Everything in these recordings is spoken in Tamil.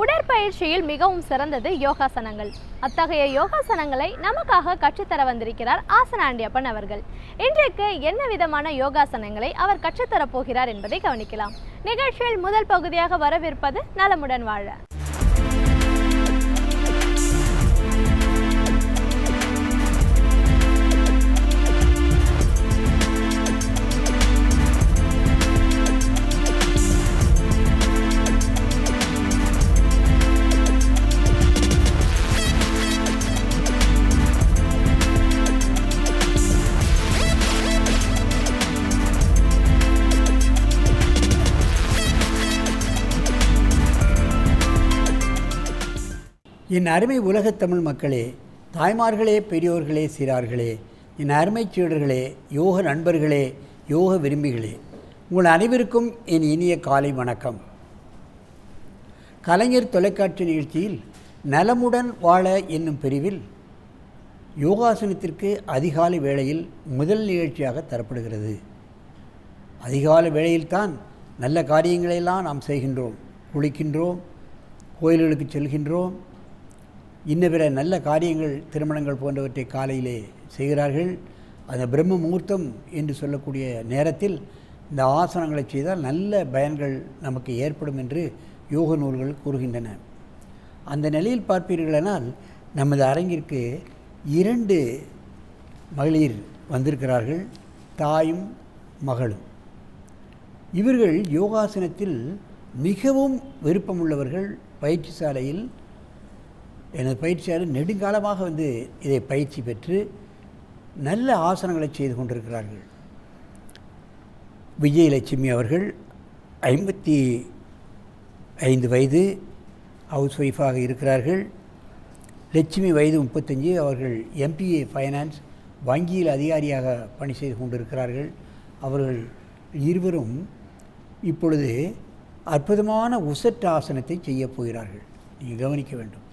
உடற்பயிற்சியில் மிகவும் சிறந்தது யோகாசனங்கள். அத்தகைய யோகாசனங்களை நமக்காக கற்றுத்தர வந்திருக்கிறார் ஆசன ஆண்டியப்பன் அவர்கள். இன்றைக்கு என்ன விதமான யோகாசனங்களை அவர் கற்றுத்தரப் போகிறார் என்பதை கவனிக்கலாம். நிகழ்ச்சியில் முதல் பகுதியாக வரவிருப்பது நலமுடன் வாழ. என் அருமை உலகத் தமிழ் மக்களே, தாய்மார்களே, பெரியோர்களே, சிறார்களே, என் அருமை சீடர்களே, யோக நண்பர்களே, யோக விரும்பிகளே, உங்கள் அனைவருக்கும் என் இனிய காலை வணக்கம். கலைஞர் தொலைக்காட்சி நிகழ்ச்சியில் நலமுடன் வாழ என்னும் பிரிவில் யோகாசனத்திற்கு அதிகாலை வேளையில் முதல் நிகழ்ச்சியாக தரப்படுகிறது. அதிகாலை வேளையில்தான் நல்ல காரியங்களையெல்லாம் நாம் செய்கின்றோம். குளிக்கின்றோம், கோயில்களுக்கு செல்கின்றோம், இன்ன பிற நல்ல காரியங்கள், திருமணங்கள் போன்றவற்றை காலையிலே செய்கிறார்கள். அந்த பிரம்ம முகூர்த்தம் என்று சொல்லக்கூடிய நேரத்தில் இந்த ஆசனங்களை செய்தால் நல்ல பயன்கள் நமக்கு ஏற்படும் என்று யோக நூல்கள் கூறுகின்றன. அந்த நிலையில் பார்ப்பீர்களானால் நமது அரங்கிற்கு 2 மகளிர் வந்திருக்கிறார்கள், தாயும் மகளும். இவர்கள் யோகாசனத்தில் மிகவும் விருப்பமுள்ளவர்கள். பயிற்சி சாலையில் எனது பயிற்சியாளர் நெடுங்காலமாக இதை பயிற்சி பெற்று நல்ல ஆசனங்களை செய்து கொண்டிருக்கிறார்கள். விஜயலட்சுமி அவர்கள் 55 வயது, ஹவுஸ் ஒய்ஃபாக இருக்கிறார்கள். லட்சுமி வயது 35, அவர்கள் MPA ஃபைனான்ஸ் வங்கியில் அதிகாரியாக பணி செய்து கொண்டிருக்கிறார்கள். அவர்கள் இருவரும் இப்பொழுது அற்புதமான உசட் ஆசனத்தை செய்யப் போகிறார்கள். நீங்கள் கவனிக்க வேண்டும்.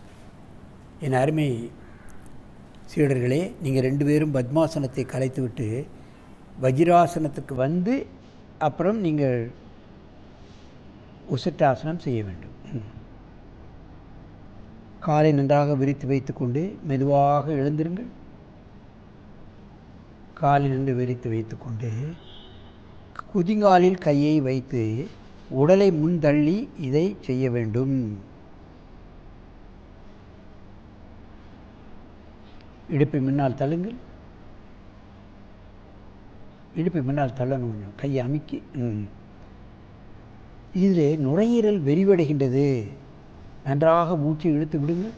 என் அருமை சீடர்களே, நீங்கள் 2 பேரும் பத்மாசனத்தை கலைத்துவிட்டு வஜ்ராசனத்துக்கு வந்து அப்புறம் நீங்கள் உசட்டாசனம் செய்ய வேண்டும். காலை நன்றாக விரித்து வைத்துக்கொண்டு மெதுவாக எழுந்திருங்கள். காலை நன்று விரித்து வைத்துக்கொண்டு குதிங்காலில் கையை வைத்து உடலை முன் தள்ளி இதை செய்ய வேண்டும். இடுப்பை முன்னால் தள்ளுங்கள். இடுப்பை முன்னால் தள்ளணும், கொஞ்சம் கையை அமுக்கி. இதில் நுரையீரல் விரிவடைகின்றது. நன்றாக மூச்சு இழுத்து விடுங்கள்.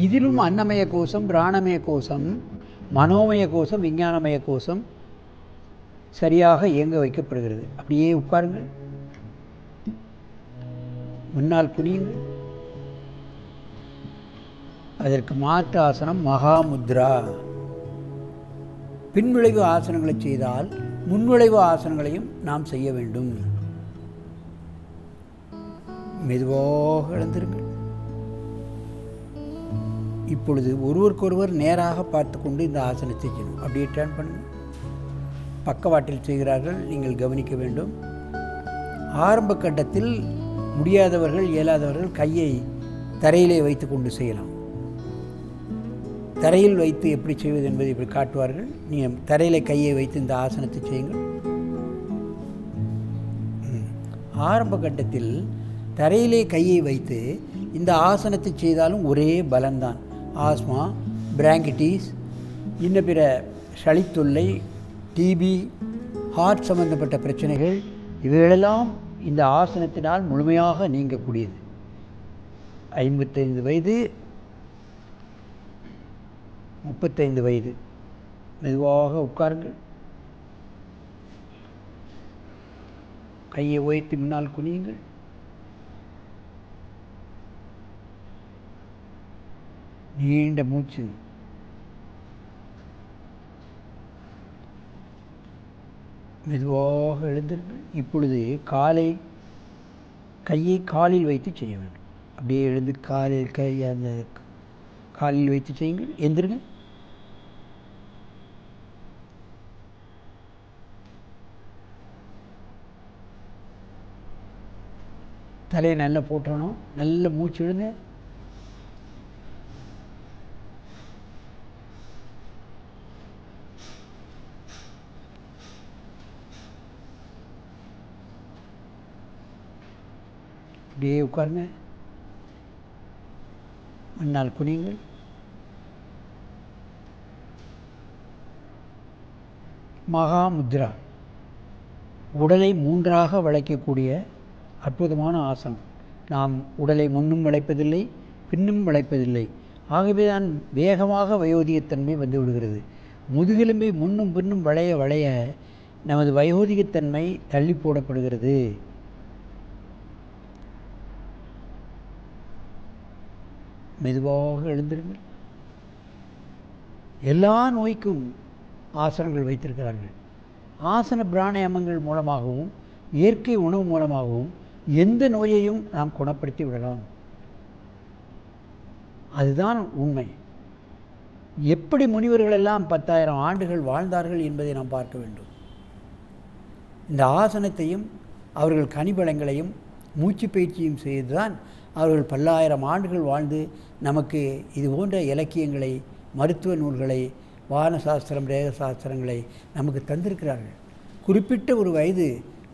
இதிலும் அன்னமய கோஷம், பிராணமய கோஷம், மனோமய கோஷம், விஞ்ஞானமய கோஷம் சரியாக இயங்க வைக்கப்படுகிறது. அப்படியே உட்காருங்கள், முன்னால் குனியுங்கள். அதற்கு மாற்று ஆசனம் மகாமுத்ரா. பின்விளைவு ஆசனங்களை செய்தால் முன்விளைவு ஆசனங்களையும் நாம் செய்ய வேண்டும். மெதுவாக எழுந்திருங்கள். இப்பொழுது ஒருவருக்கொருவர் நேராக பார்த்து கொண்டு இந்த ஆசனத்தை செய்யணும். அப்படியே டர்ன் பண்ணுங்கள். பக்கவாட்டில் செய்கிறார்கள், நீங்கள் கவனிக்க வேண்டும். ஆரம்ப கட்டத்தில் முடியாதவர்கள், இயலாதவர்கள் கையை தரையிலே வைத்து கொண்டு செய்யலாம். தரையில் வைத்து எப்படி செய்வது என்பதை இப்படி காட்டுவார்கள். நீங்கள் தரையிலே கையை வைத்து இந்த ஆசனத்தை செய்யுங்கள். ஆரம்ப கட்டத்தில் தரையிலே கையை வைத்து இந்த ஆசனத்தை செய்தாலும் ஒரே பலன்தான். ஆஸ்மா, பிராங்கிட்டிஸ், இன்ன பிற சளித்தொல்லை, டிபி, ஹார்ட் சம்பந்தப்பட்ட பிரச்சனைகள் இவைகளெல்லாம் இந்த ஆசனத்தினால் முழுமையாக நீங்கக்கூடியது. 55 வயது, 35 வயது. மெதுவாக உட்காருங்கள். கையை உயர்த்தி முன்னால் குனியுங்கள். நீண்ட மூச்சு. மெதுவாக எழுந்திருங்கள். இப்பொழுது கையை காலில் வைத்து செய்ய வேண்டும். அப்படியே எழுந்து அந்த காலில் வைத்து செய்யுங்கள். எந்திருங்க. தலையை நல்லா போட்டணும். நல்ல மூச்சு விடுங்க. அப்படியே உட்காருங்க. முன்னால் குனியுங்கள். மகாமுத்ரா உடலை 3ஆக வளைக்கக்கூடிய அற்புதமான ஆசனம். நாம் உடலை முன்னும் வளைப்பதில்லை, பின்னும் வளைப்பதில்லை. ஆகவே தான் வேகமாக வயோதிகத்தன்மை வந்து விடுகிறது. முதுகெலும்பை முன்னும் பின்னும் வளைய வளைய நமது வயோதிகத்தன்மை தள்ளி போடப்படுகிறது. மெதுவாக எழுந்திருங்கள். எல்லா நோய்க்கும் ஆசனங்கள் வைத்திருக்கிறார்கள். ஆசன பிராணாயாமங்கள் மூலமாகவும் இயற்கை உணவு மூலமாகவும் எந்த நோயையும் நாம் குணப்படுத்தி விடலாம். அதுதான் உண்மை. எப்படி முனிவர்களெல்லாம் 10,000 ஆண்டுகள் வாழ்ந்தார்கள் என்பதை நாம் பார்க்க வேண்டும். இந்த ஆசனத்தையும் அவர்கள் கனிபலங்களையும் மூச்சு பயிற்சியும் செய்துதான் அவர்கள் பல்லாயிரம் ஆண்டுகள் வாழ்ந்து நமக்கு இது போன்ற இலக்கியங்களை, மருத்துவ நூல்களை, வான சாஸ்திரம், ரேக சாஸ்திரங்களை நமக்கு தந்திருக்கிறார்கள். குறிப்பிட்ட ஒரு வயது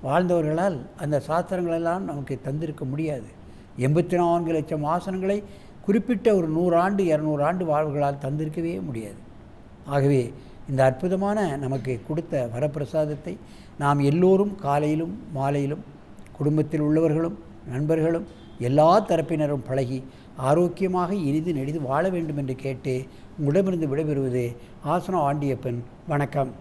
வாழ்ந்தவர்களால் அந்த சாஸ்திரங்களெல்லாம் நமக்கு தந்திருக்க முடியாது. 84 லட்சம் ஆசனங்களை குறிப்பிட்ட ஒரு 100 ஆண்டு 200 ஆண்டு வாழ்வுகளால் தந்திருக்கவே முடியாது. ஆகவே இந்த அற்புதமான நமக்கு கொடுத்த வரப்பிரசாதத்தை நாம் எல்லோரும் காலையிலும் மாலையிலும் குடும்பத்தில் உள்ளவர்களும் நண்பர்களும் எல்லா தரப்பினரும் பழகி ஆரோக்கியமாக இனிது நெடிது வாழ வேண்டும் என்று கேட்டு உங்களிடமிருந்து விடைபெறுவது ஆசனம் ஆண்டியப்பன். வணக்கம்.